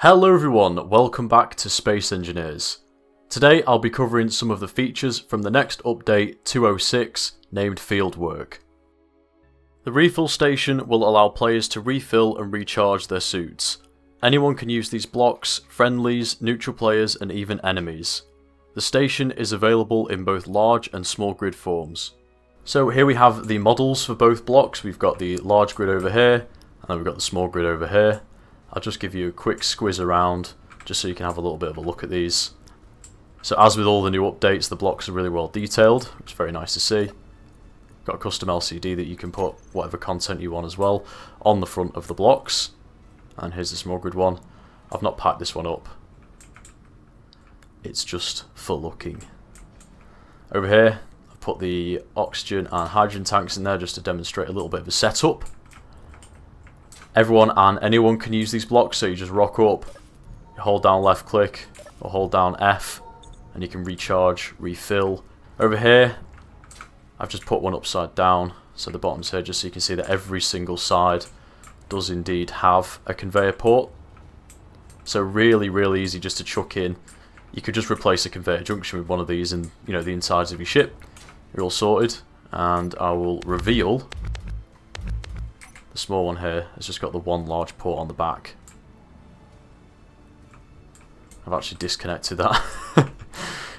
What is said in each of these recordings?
Hello everyone, welcome back to Space Engineers. Today I'll be covering some of the features from the next update 206 named Fieldwork. The refill station will allow players to refill and recharge their suits. Anyone can use these blocks, friendlies, neutral players and even enemies. The station is available in both large and small grid forms. So here we have the models for both blocks. We've got the large grid over here and then we've got the small grid over here. I'll just give you a quick squiz around just so you can have a little bit of a look at these. So as with all the new updates, the blocks are really well detailed. It's very nice to see. Got a custom LCD that you can put whatever content you want as well on the front of the blocks. And here's the small grid one. I've not packed this one up. It's just for looking. Over here, I've put the oxygen and hydrogen tanks in there just to demonstrate a little bit of a setup. Everyone and anyone can use these blocks, so you just rock up, you hold down left click or hold down F and you can recharge, refill. Over here I've just put one upside down, so the bottom's here just so you can see that every single side does indeed have a conveyor port. So really easy just to chuck in. You could just replace a conveyor junction with one of these and the insides of your ship. You're all sorted, and I will reveal the small one here has just got the one large port on the back. I've actually disconnected that.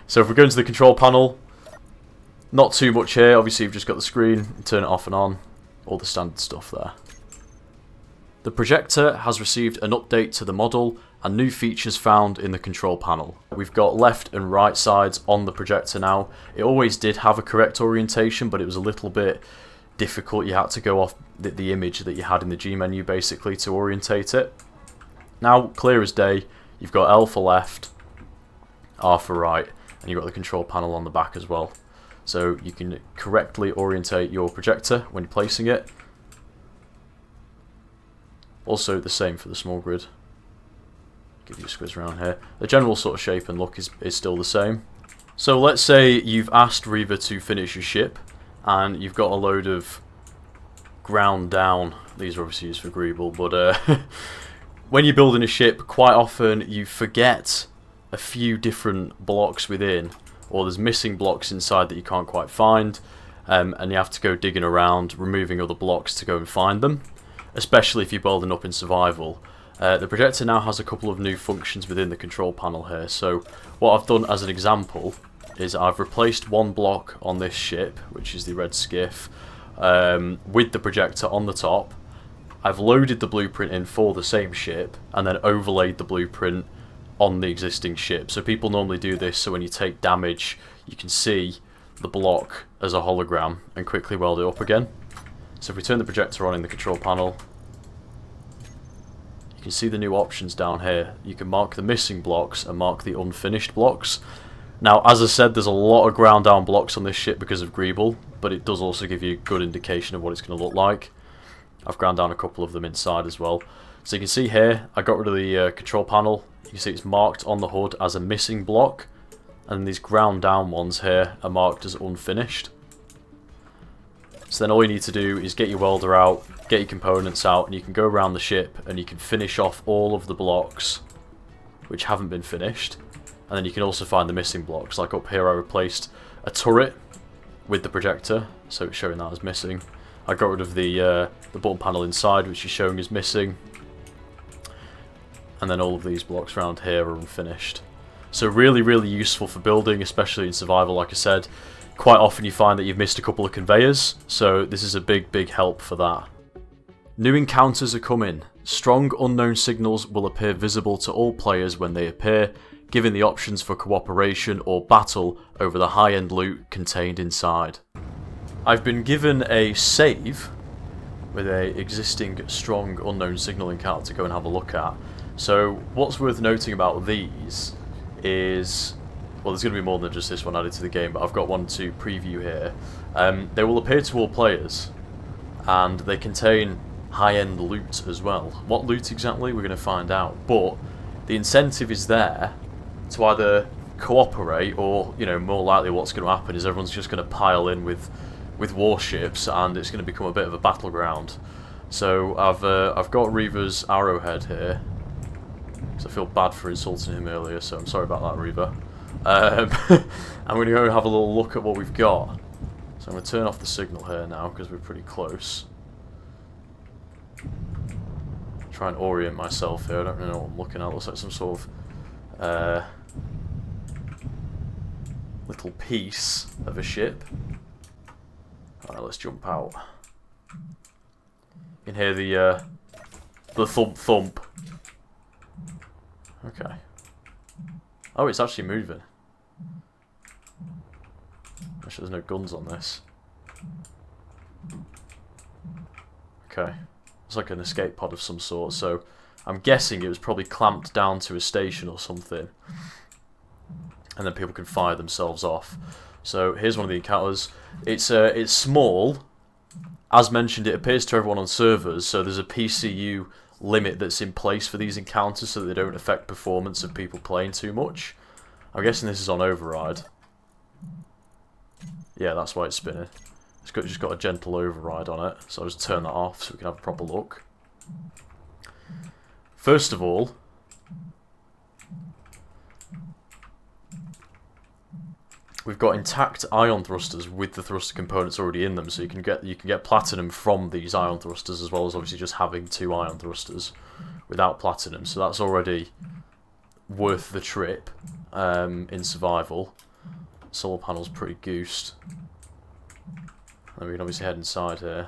So if we go into the control panel, not too much here. Obviously you've just got the screen, turn it off and on, all the standard stuff there. The projector has received an update to the model and new features found in the control panel. We've got left and right sides on the projector now. It always did have a correct orientation, but it was a little bit difficult. You had to go off the image that you had in the G menu basically to orientate it. Now, clear as day, you've got L for left, R for right, and you've got the control panel on the back as well. So you can correctly orientate your projector when you're placing it. Also the same for the small grid. Give you a squiz around here. The general sort of shape and look is still the same. So let's say you've asked Reaver to finish your ship and you've got a load of ground down. These are obviously used for Greeble, but when you're building a ship, quite often you forget a few different blocks within, or there's missing blocks inside that you can't quite find, and you have to go digging around, removing other blocks to go and find them, especially if you're building up in survival. The projector now has a couple of new functions within the control panel here. So what I've done as an example is I've replaced one block on this ship, which is the red skiff, with the projector on the top. I've loaded the blueprint in for the same ship and then overlaid the blueprint on the existing ship. So people normally do this so when you take damage you can see the block as a hologram and quickly weld it up again. So if we turn the projector on in the control panel, you can see the new options down here. You can mark the missing blocks and mark the unfinished blocks. Now, as I said, there's a lot of ground down blocks on this ship because of Greeble, but it does also give you a good indication of what it's going to look like. I've ground down a couple of them inside as well. So you can see here, I got rid of the control panel. You can see it's marked on the HUD as a missing block, and these ground down ones here are marked as unfinished. So then all you need to do is get your welder out, get your components out, and you can go around the ship and you can finish off all of the blocks which haven't been finished. And then you can also find the missing blocks. Like up here I replaced a turret with the projector, so it's showing that as missing. I got rid of the button panel inside, which is showing as missing. And then all of these blocks around here are unfinished. So really useful for building, especially in survival, like I said. Quite often you find that you've missed a couple of conveyors, so this is a big help for that. New encounters are coming. Strong unknown signals will appear visible to all players when they appear, giving the options for cooperation or battle over the high-end loot contained inside. I've been given a save with a existing strong unknown signal encounter to go and have a look at. So what's worth noting about these is, well, there's going to be more than just this one added to the game, but I've got one to preview here. They will appear to all players, and they contain high-end loot as well. What loot exactly, we're going to find out, but the incentive is there to either cooperate or, more likely what's going to happen is everyone's just going to pile in with warships and it's going to become a bit of a battleground. So I've got Reaver's arrowhead here, Because I feel bad for insulting him earlier, so I'm sorry about that, Reaver. I'm going to go have a little look at what we've got. So I'm going to turn off the signal here now, because we're pretty close. Try and orient myself here. I don't really know what I'm looking at. It looks like some sort of little piece of a ship. Alright, let's jump out. You can hear the thump thump. Okay. Oh, it's actually moving. Actually, there's no guns on this. Okay. It's like an escape pod of some sort, so I'm guessing it was probably clamped down to a station or something. And then people can fire themselves off. So here's one of the encounters. It's small. As mentioned, it appears to everyone on servers, so there's a PCU limit that's in place for these encounters so that they don't affect performance of people playing too much. I'm guessing this is on override. Yeah, that's why it's spinning. It's just got a gentle override on it, so I'll just turn that off so we can have a proper look. First of all, we've got intact ion thrusters with the thruster components already in them, so you can get platinum from these ion thrusters, as well as obviously just having 2 ion thrusters without platinum. So that's already worth the trip in survival. Solar panel's pretty goosed. And we can obviously head inside here.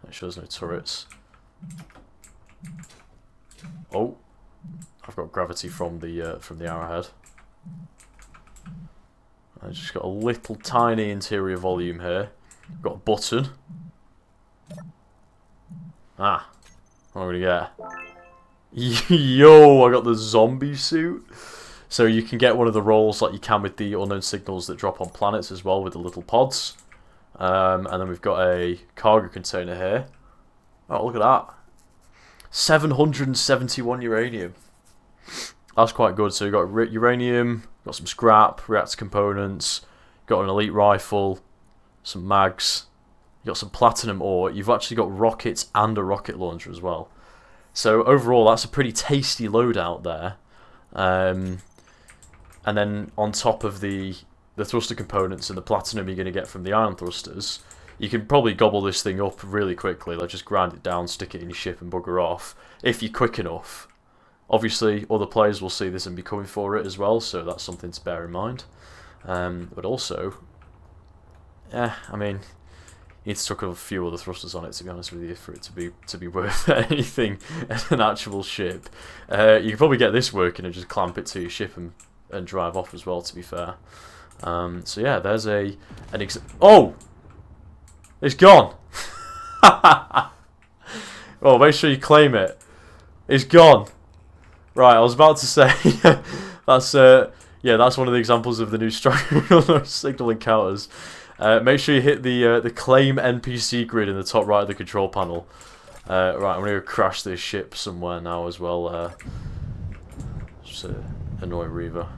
It shows no turrets. Oh, I've got gravity from the arrowhead. I've just got a little tiny interior volume here. Got a button. Ah, what are we gonna get? Yo, I got the zombie suit. So you can get one of the roles like you can with the unknown signals that drop on planets as well with the little pods. And then we've got a cargo container here. Oh, look at that. 771 uranium. That's quite good. So you've got uranium, got some scrap, reactor components, got an elite rifle, some mags, you got some platinum ore. You've actually got rockets and a rocket launcher as well. So overall, that's a pretty tasty loadout there. And then on top of the thruster components and the platinum you're going to get from the ion thrusters, you can probably gobble this thing up really quickly. Like just grind it down, stick it in your ship and bugger off, if you're quick enough. Obviously, other players will see this and be coming for it as well, so that's something to bear in mind. But also, I mean, you need to chuck a few other thrusters on it, to be honest with you, for it to be worth anything as an actual ship. You can probably get this working and just clamp it to your ship and drive off as well, to be fair. So yeah, there's oh! It's gone! Oh, make sure you claim it. It's gone! Right, I was about to say, that's one of the examples of the new strong signal encounters. Make sure you hit the claim NPC grid in the top right of the control panel. Right, I'm going to go crash this ship somewhere now as well. Just annoy Reaver.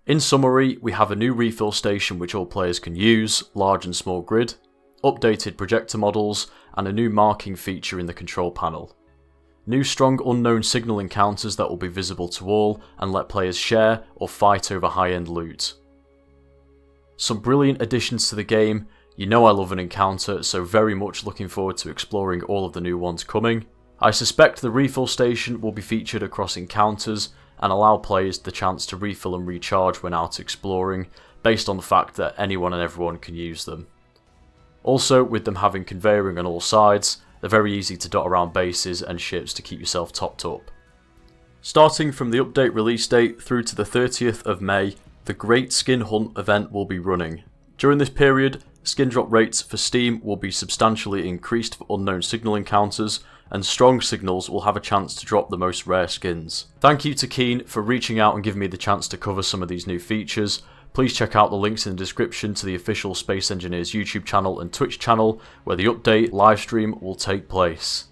In summary, we have a new refill station which all players can use, large and small grid, updated projector models, and a new marking feature in the control panel. New strong unknown signal encounters that will be visible to all and let players share or fight over high-end loot. Some brilliant additions to the game. You know I love an encounter, so very much looking forward to exploring all of the new ones coming. I suspect the refill station will be featured across encounters and allow players the chance to refill and recharge when out exploring, based on the fact that anyone and everyone can use them. Also, with them having conveying on all sides, they're very easy to dot around bases and ships to keep yourself topped up. Starting from the update release date through to the 30th of May, the Great Skin Hunt event will be running. During this period, skin drop rates for Steam will be substantially increased for unknown signal encounters, and strong signals will have a chance to drop the most rare skins. Thank you to Keen for reaching out and giving me the chance to cover some of these new features. Please check out the links in the description to the official Space Engineers YouTube channel and Twitch channel, where the update livestream will take place.